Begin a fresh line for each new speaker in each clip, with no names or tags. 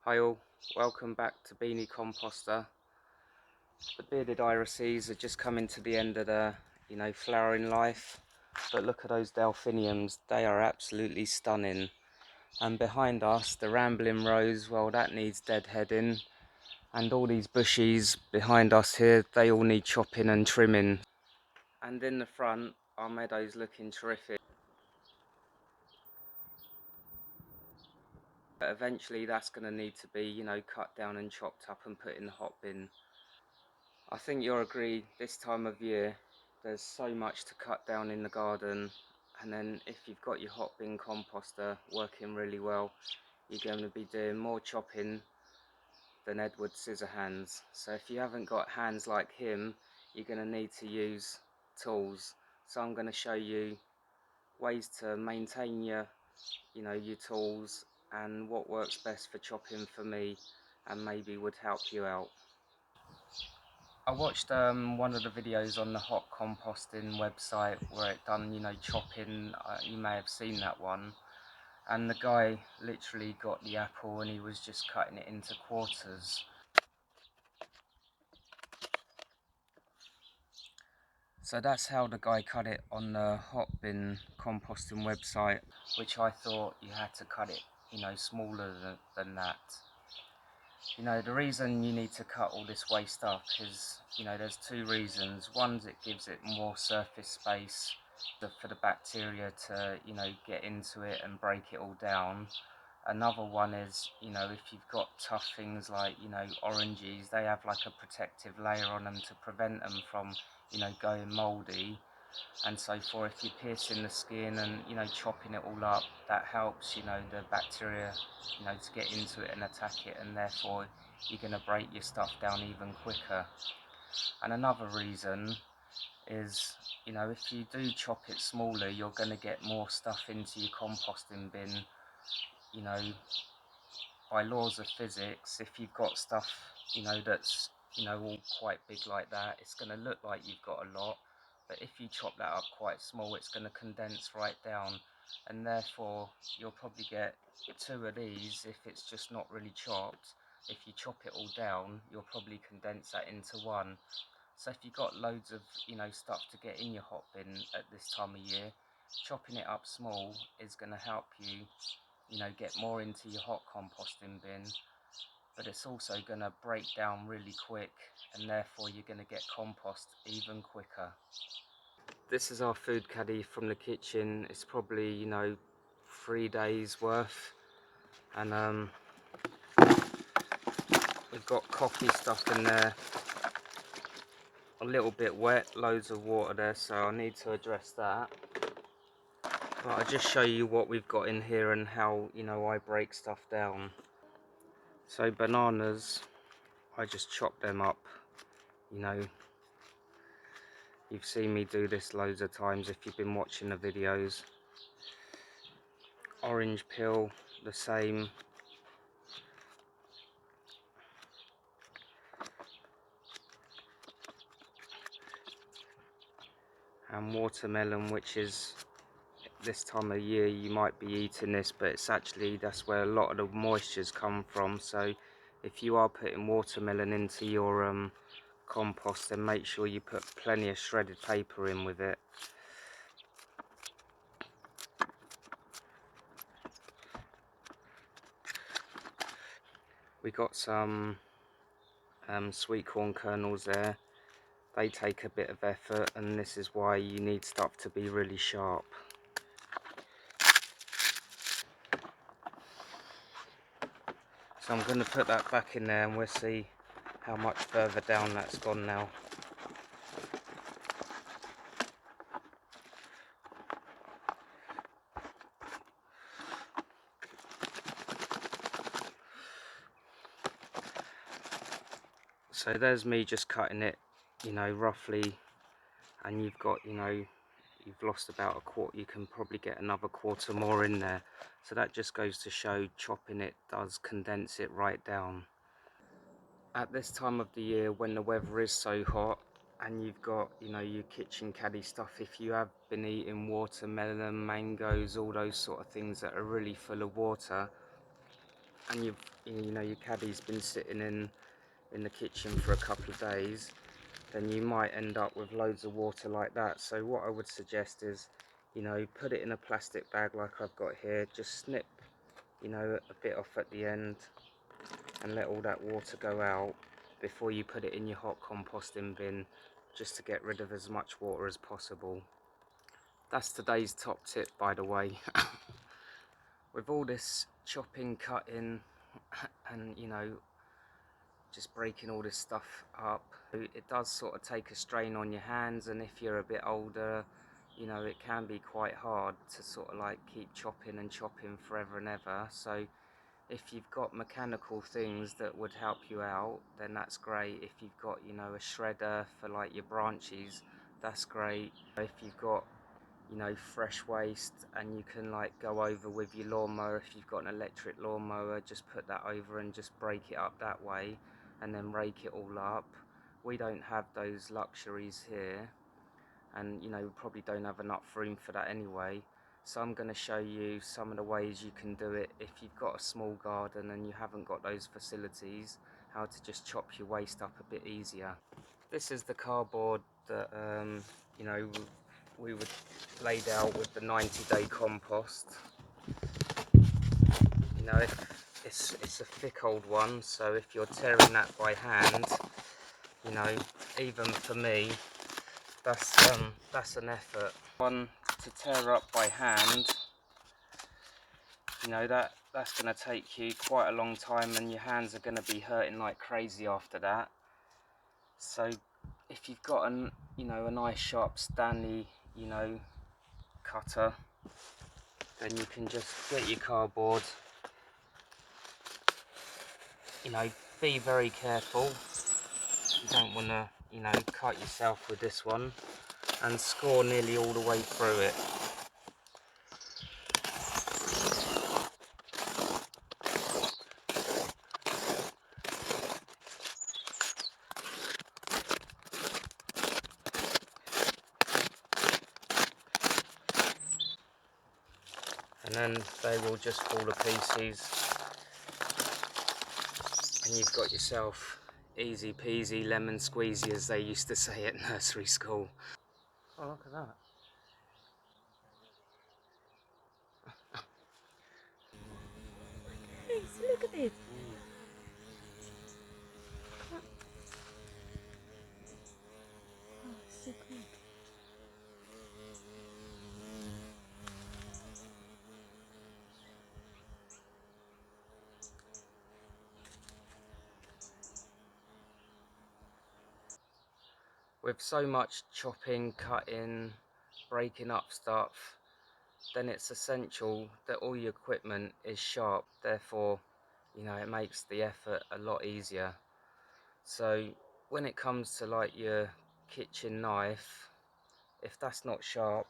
Hi all, welcome back to Beanie Composter. The bearded irises are just coming to the end of their, flowering life. But look at those delphiniums, they are absolutely stunning. And behind us, the rambling rose, well that needs deadheading. And all these bushes behind us here, they all need chopping and trimming. And in the front, our meadow's looking terrific. But eventually that's going to need to be, cut down and chopped up and put in the hot bin. I think you'll agree, this time of year there's so much to cut down in the garden, and then if you've got your hot bin composter working really well, you're going to be doing more chopping than Edward Scissorhands. So if you haven't got hands like him, you're going to need to use tools. So I'm going to show you ways to maintain your tools and what works best for chopping for me and maybe would help you out. I watched one of the videos on the hot composting website where it done, chopping. You may have seen that one. And the guy literally got the apple and he was just cutting it into quarters. So that's how the guy cut it on the Hotbin composting website, which I thought you had to cut it, smaller than that. The reason you need to cut all this waste up is, there's two reasons. One, it gives it more surface space for the bacteria to, get into it and break it all down. Another one is, if you've got tough things like, oranges, they have like a protective layer on them to prevent them from, going mouldy. And so if you're piercing the skin and chopping it all up, that helps the bacteria to get into it and attack it, and therefore you're going to break your stuff down even quicker. And another reason is if you do chop it smaller, you're going to get more stuff into your composting bin. By laws of physics, if you've got stuff that's all quite big like that, it's going to look like you've got a lot. But if you chop that up quite small, it's going to condense right down, and therefore you'll probably get two of these if it's just not really chopped. If you chop it all down, you'll probably condense that into one. So if you've got loads of stuff to get in your hot bin at this time of year, chopping it up small is going to help you get more into your hot composting bin, but it's also going to break down really quick, and therefore you're going to get compost even quicker. This is our food caddy from the kitchen. It's probably 3 days worth, and we've got coffee stuff in there, a little bit wet, loads of water there, so I need to address that. But I'll just show you what we've got in here and how I break stuff down. So bananas, I just chop them up. You've seen me do this loads of times if you've been watching the videos. Orange peel, the same. And watermelon, which is, this time of year you might be eating this, but it's actually, that's where a lot of the moistures come from. So if you are putting watermelon into your compost, then make sure you put plenty of shredded paper in with it. We got some sweet corn kernels there. They take a bit of effort, and this is why you need stuff to be really sharp. So I'm going to put that back in there and we'll see how much further down that's gone now. So there's me just cutting it, roughly, and you've got, you've lost about a quarter. You can probably get another quarter more in there. So that just goes to show chopping it does condense it right down. At this time of the year when the weather is so hot and you've got, your kitchen caddy stuff, if you have been eating watermelon, mangoes, all those sort of things that are really full of water, and you know your caddy's been sitting in the kitchen for a couple of days, then you might end up with loads of water like that. So what I would suggest is, you know, put it in a plastic bag like I've got here, just snip, you know, a bit off at the end and let all that water go out before you put it in your hot composting bin, just to get rid of as much water as possible. That's today's top tip, by the way. With all this chopping, cutting, and you know, just breaking all this stuff up, it does sort of take a strain on your hands, and if you're a bit older, you know, it can be quite hard to sort of like keep chopping and chopping forever and ever. So if you've got mechanical things that would help you out, then that's great. If you've got, you know, a shredder for like your branches, that's great. If you've got, you know, fresh waste and you can like go over with your lawnmower, if you've got an electric lawnmower, just put that over and just break it up that way and then rake it all up. We don't have those luxuries here, and you know, we probably don't have enough room for that anyway. So I'm going to show you some of the ways you can do it if you've got a small garden and you haven't got those facilities, how to just chop your waste up a bit easier. This is the cardboard that you know, we would laid out with the 90-day compost. You know, if it's a thick old one, so if you're tearing that by hand, you know, even for me, that's an effort. One to tear up by hand, you know, that's going to take you quite a long time, and your hands are going to be hurting like crazy after that. So if you've got you know, a nice sharp Stanley, you know, cutter, then you can just get your cardboard. You know, be very careful. You don't want to, you know, cut yourself with this one, and score nearly all the way through it. And then they will just fall to pieces, and you've got yourself easy peasy lemon squeezy, as they used to say at nursery school. Oh, look at that.
Look at this. Oh, so cool.
With so much chopping, cutting, breaking up stuff, then it's essential that all your equipment is sharp. Therefore, you know, it makes the effort a lot easier. So when it comes to like your kitchen knife, if that's not sharp,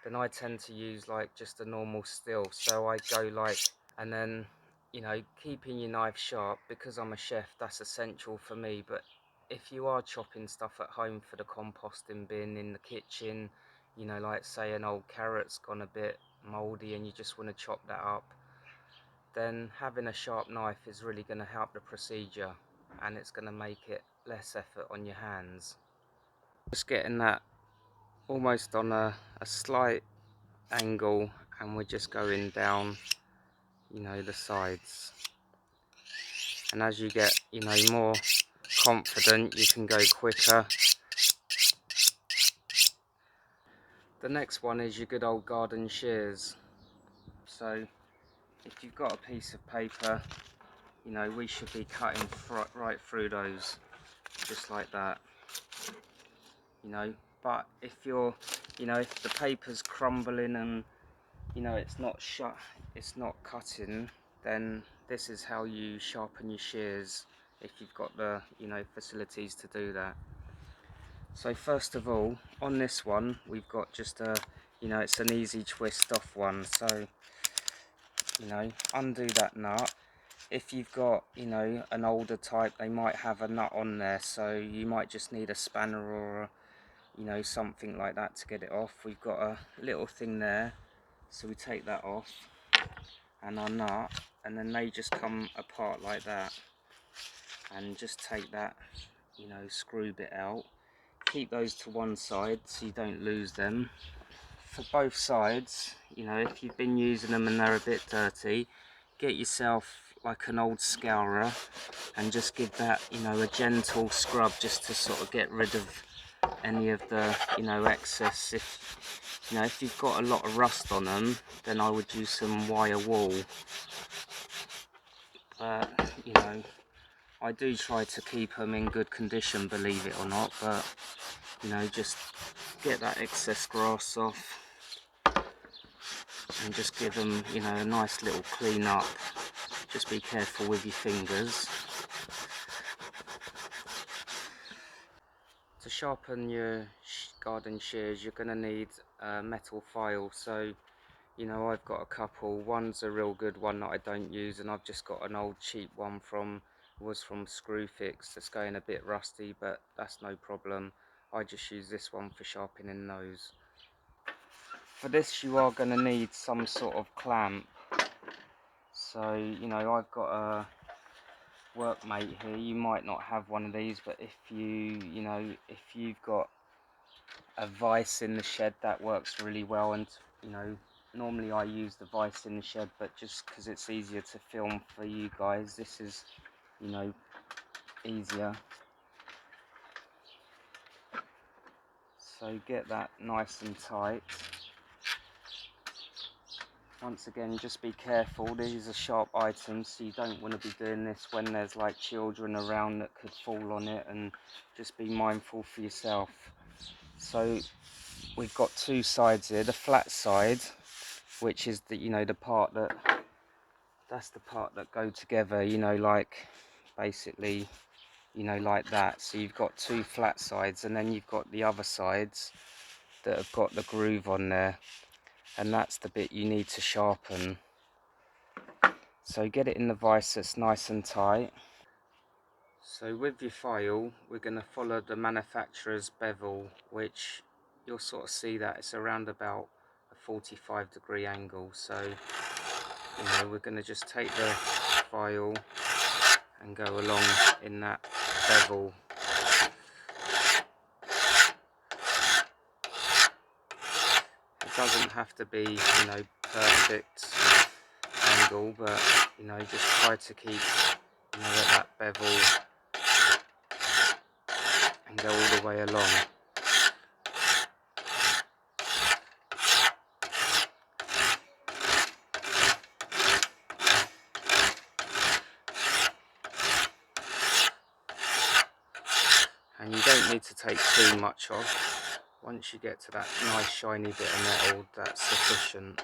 then I tend to use like just a normal steel. So I go like, and then, you know, keeping your knife sharp, because I'm a chef, that's essential for me. But if you are chopping stuff at home for the composting bin in the kitchen, you know, like say an old carrot's gone a bit mouldy and you just want to chop that up, then having a sharp knife is really going to help the procedure, and it's going to make it less effort on your hands. Just getting that almost on a slight angle, and we're just going down, you know, the sides. And as you get, you know, more confident, you can go quicker. The next one is your good old garden shears. So if you've got a piece of paper, you know, we should be cutting right through those, just like that, you know. But if you're, you know, if the paper's crumbling and, you know, it's not cutting, then this is how you sharpen your shears, if you've got the, you know, facilities to do that. So first of all, on this one, we've got just a, you know, it's an easy twist off one. So, you know, undo that nut. If you've got, you know, an older type, they might have a nut on there, so you might just need a spanner or a, you know, something like that to get it off. We've got a little thing there, so we take that off. and our nut, and then they just come apart like that. And just take that, you know, screw bit out. Keep those to one side so you don't lose them. For both sides, you know, if you've been using them and they're a bit dirty, get yourself like an old scourer and just give that, you know, a gentle scrub just to sort of get rid of any of the, you know, excess. If, you know, if you've got a lot of rust on them, then I would use some wire wool. But, you know, I do try to keep them in good condition, believe it or not, but, you know, just get that excess grass off and just give them, you know, a nice little clean up. Just be careful with your fingers. To sharpen your garden shears, you're going to need a metal file. So, you know, I've got a couple. One's a real good one that I don't use, and I've just got an old cheap one from Screwfix that's going a bit rusty, but that's no problem. I just use this one for sharpening those. For this you are going to need some sort of clamp. So, you know, I've got a workmate here. You might not have one of these, but if you've got a vise in the shed, that works really well. And, you know, normally I use the vise in the shed, but just because it's easier to film for you guys, this is, you know, easier. So get that nice and tight. Once again, just be careful. These are sharp items, so you don't want to be doing this when there's like children around that could fall on it, and just be mindful for yourself. So we've got two sides here. The flat side, which is the, you know, the part that's the part that go together, you know, like basically, you know, like that. So you've got two flat sides, and then you've got the other sides that have got the groove on there, and that's the bit you need to sharpen. So get it in the vise that's nice and tight. So with your file, we're going to follow the manufacturer's bevel, which you'll sort of see that it's around about a 45-degree angle. So, you know, we're going to just take the file and go along in that bevel. It doesn't have to be, you know, perfect angle, but, you know, just try to keep, you know, at that bevel and go all the way along. And you don't need to take too much off. Once you get to that nice shiny bit of metal, that's sufficient.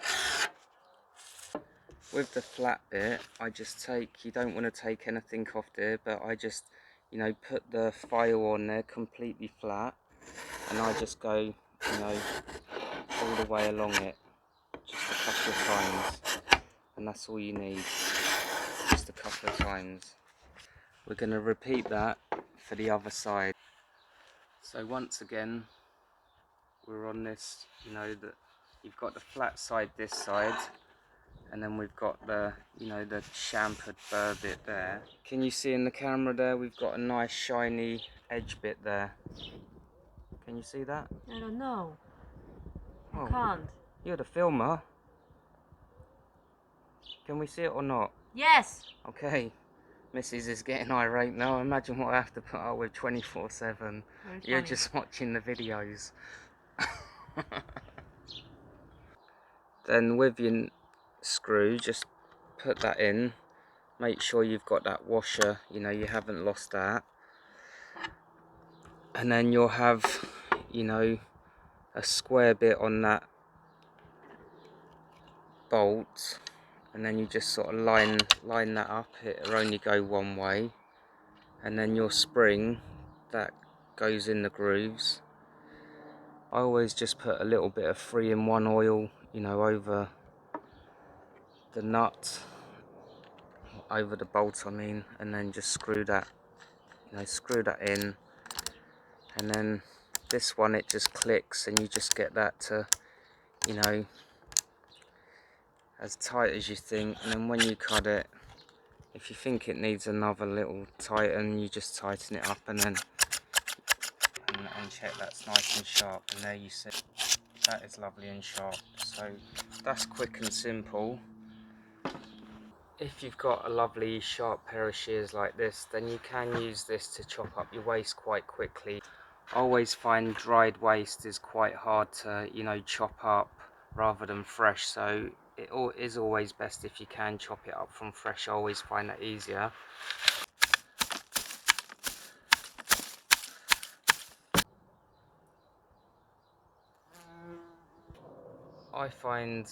With the flat bit, I just take, you don't want to take anything off there, but I just, you know, put the file on there completely flat, and I just go, you know, all the way along it, just a couple of times, and that's all you need, just a couple of times. We're going to repeat that for the other side. So once again, we're on this, you know, that you've got the flat side this side, and then we've got the, you know, the chamfered burr bit there. Can you see in the camera there, we've got a nice shiny edge bit there. Can you see that?
I don't know. I
Oh,
can't.
you're the filmer. Can we see it or not?
Yes!
Okay. Mrs. is getting irate now. Imagine what I have to put up with 24/7. You're just watching the videos. Then with your screw, just put that in. Make sure you've got that washer, you know, you haven't lost that. And then you'll have, you know, a square bit on that bolt, and then you just sort of line that up. It'll only go one way, and then your spring that goes in the grooves. I always just put a little bit of 3-in-1 oil, you know, over the nut, over the bolt I mean, and then just screw that, you know, screw that in. And then this one, it just clicks, and you just get that to, you know, as tight as you think, and then when you cut it, if you think it needs another little tighten, you just tighten it up and then and check that's nice and sharp, and there you see that is lovely and sharp. So that's quick and simple. If you've got a lovely sharp pair of shears like this, then you can use this to chop up your waste quite quickly. I always find dried waste is quite hard to, you know, chop up rather than fresh, so it is always best if you can chop it up from fresh. I always find that easier. I find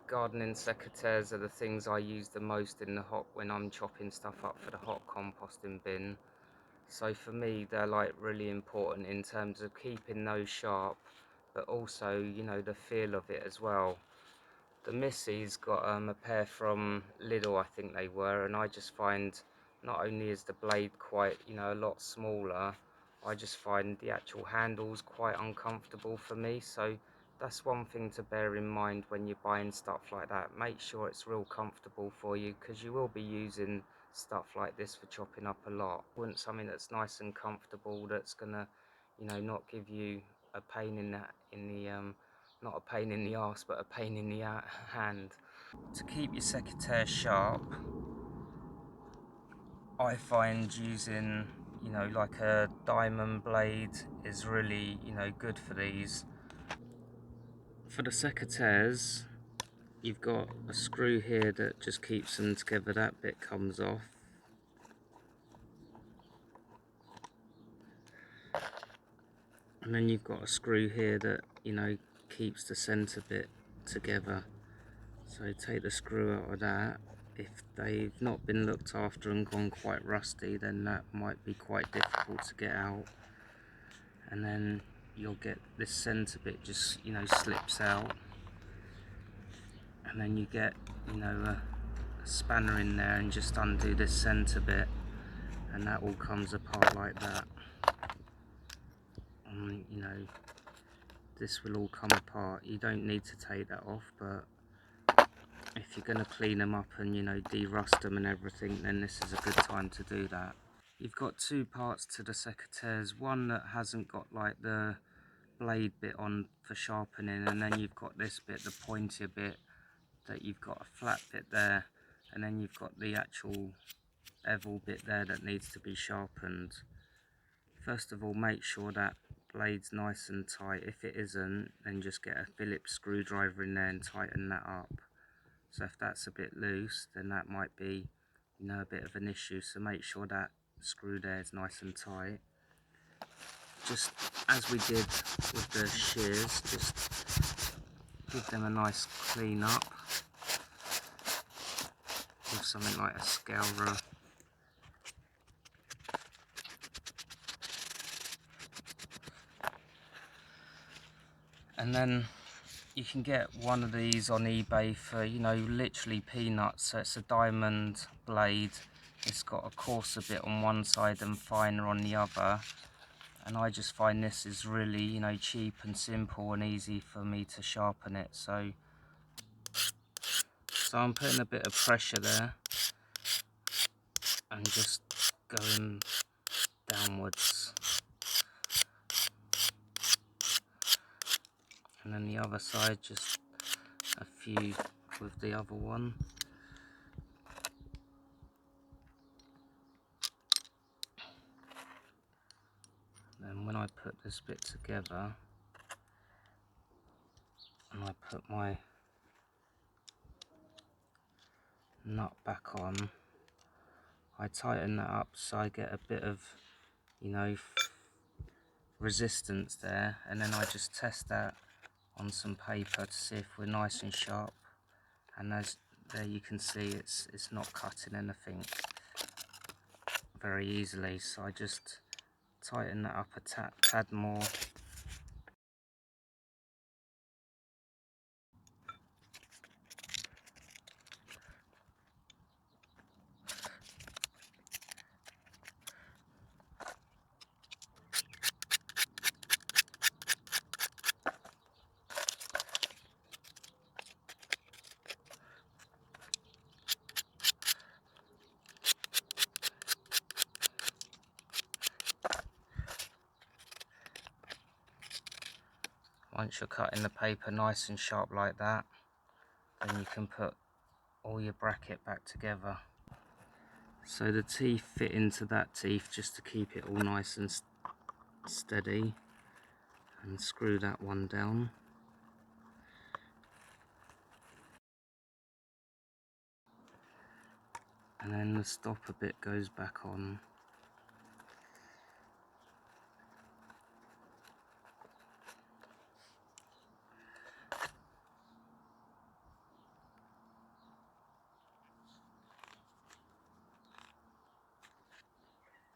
gardening secateurs are the things I use the most in the hot when I'm chopping stuff up for the hot composting bin. So for me, they're like really important in terms of keeping those sharp, but also, you know, the feel of it as well. The Missy's got a pair from Lidl, I think they were, and I just find not only is the blade quite, you know, a lot smaller, I just find the actual handles quite uncomfortable for me. So that's one thing to bear in mind when you're buying stuff like that. Make sure it's real comfortable for you, because you will be using stuff like this for chopping up a lot. You want something that's nice and comfortable, that's gonna, you know, not give you a pain in the not a pain in the arse, but a pain in the hand. To keep your secateur sharp, I find using, you know, like a diamond blade is really, you know, good for these. For the secateurs, you've got a screw here that just keeps them together. That bit comes off. And then you've got a screw here that, you know, keeps the centre bit together. So take the screw out of that. If they've not been looked after and gone quite rusty, then that might be quite difficult to get out. And then you'll get this centre bit just, you know, slips out. And then you get, you know, a spanner in there and just undo this centre bit, and that all comes apart like that. And, you know, this will all come apart. You don't need to take that off, but if you're going to clean them up and, you know, de-rust them and everything, then this is a good time to do that. You've got two parts to the secateurs, one that hasn't got like the blade bit on for sharpening, and then you've got this bit, the pointier bit, that you've got a flat bit there, and then you've got the actual bevel bit there that needs to be sharpened. First of all, make sure that blade's nice and tight. If it isn't, then just get a Phillips screwdriver in there and tighten that up. So if that's a bit loose, then that might be, you know, a bit of an issue. So make sure that screw there is nice and tight. Just as we did with the shears, just give them a nice clean up with something like a scourer. And then you can get one of these on eBay for, you know, literally peanuts. So it's a diamond blade. It's got a coarser bit on one side and finer on the other. And I just find this is really, you know, cheap and simple and easy for me to sharpen it. So I'm putting a bit of pressure there and just going downwards. And then the other side, just a few with the other one. Then when I put this bit together and I put my nut back on, I tighten that up so I get a bit of, you know, resistance there, and then I just test that on some paper to see if we're nice and sharp. And as there you can see, it's not cutting anything very easily, so I just tighten that up a tad more. once you're cutting the paper nice and sharp like that, then you can put all your bracket back together. So the teeth fit into that teeth just to keep it all nice and steady, and screw that one down. And then the stopper bit goes back on.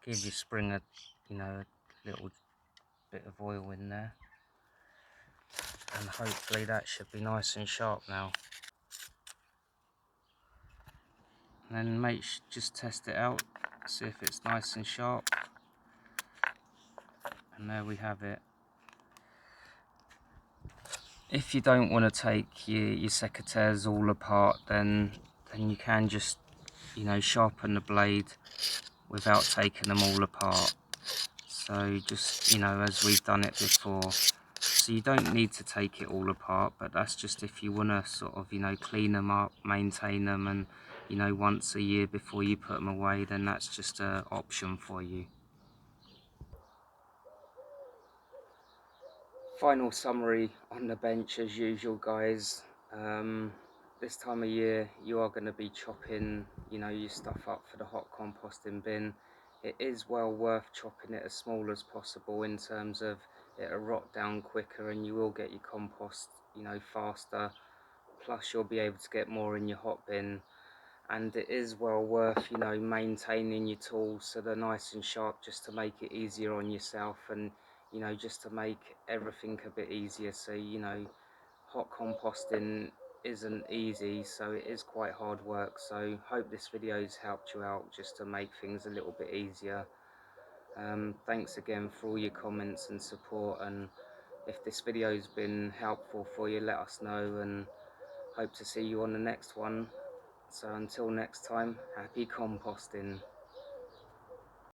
Give your spring a, a little bit of oil in there, and hopefully that should be nice and sharp now. And then just test it out, see if it's nice and sharp, and there we have it. If you don't want to take your secateurs all apart, then you can just sharpen the blade without taking them all apart. So just as we've done it before, so you don't need to take it all apart, but that's just if you want to sort of clean them up, maintain them, and once a year before you put them away, then that's just an option for you. Final summary on the bench as usual, guys. This time of year you are going to be chopping your stuff up for the hot composting bin. It is well worth chopping it as small as possible, in terms of it'll rot down quicker and you will get your compost faster, plus you'll be able to get more in your hot bin. And it is well worth maintaining your tools so they're nice and sharp, just to make it easier on yourself, and just to make everything a bit easier. So hot composting isn't easy, so it is quite hard work. So hope this video has helped you out just to make things a little bit easier. Thanks again for all your comments and support, and if this video has been helpful for you, let us know, and hope to see you on the next one. So until next time, happy composting.